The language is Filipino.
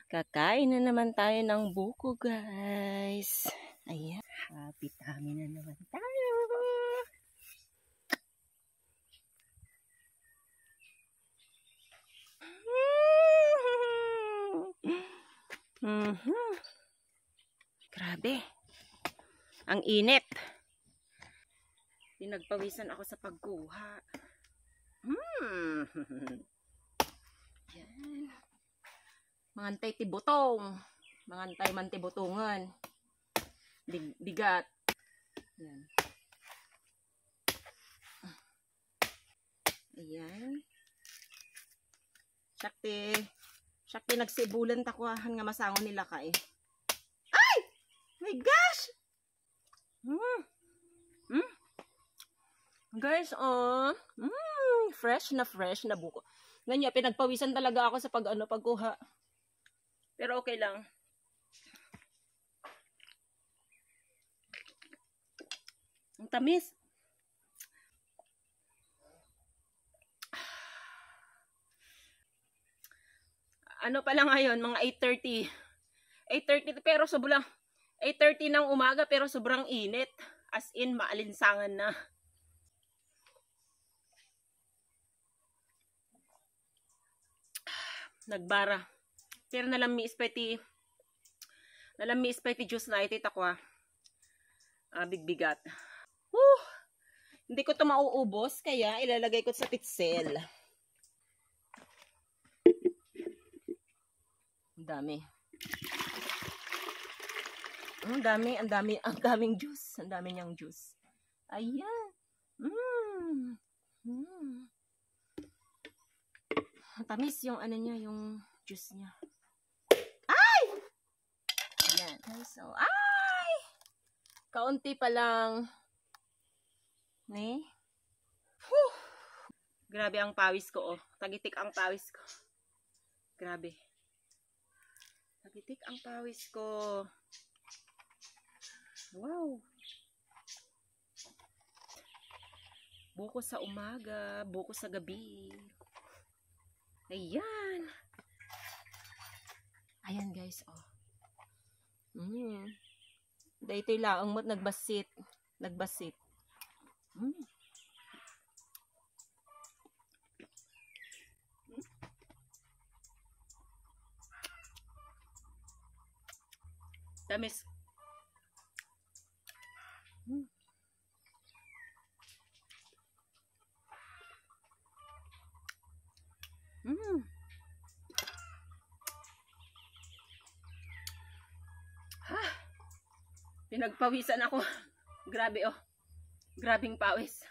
Kakain na naman tayo ng buko, guys. Ayan. Happy tummy na naman tayo. Grabe. Ang init. Pinagpawisan ako sa pagkuha. Yan. Mangantay tibutong. Mangantay man tibutungan. Bigat. Yan. Ayan. Sakti nagsibulan takwahan nga masangon nila ka eh. Ay! My gosh! Guys, fresh na buko. Ganyan, pinagpawisan talaga ako sa pagkuha. Pero okay lang. Ang tamis. Ano pa lang ngayon, mga 8:30. 8:30 pero sobrang 8:30 ng umaga pero sobrang init. As in, maalinsangan na. Nagbara. Pero nalami ispeti juice na itit ako bigbigat. Hindi ko to mauubos kaya ilalagay ko sa pitsel. Ang dami. Ang daming juice. Ang dami niyang juice. Ayan. Tamis yung ano niya, yung juice niya. Ay! Ayan. So, ay! Kaunti pa lang. Ne? Grabe ang pawis ko, oh. Tagitik ang pawis ko. Grabe. Tagitik ang pawis ko. Wow. Buko sa umaga, buko sa gabi. Ayan. Ayan guys, oh. Dahito lang mo't nagbasit. Tamis. Pinagpawisan ako. Grabe oh. Grabing pawis.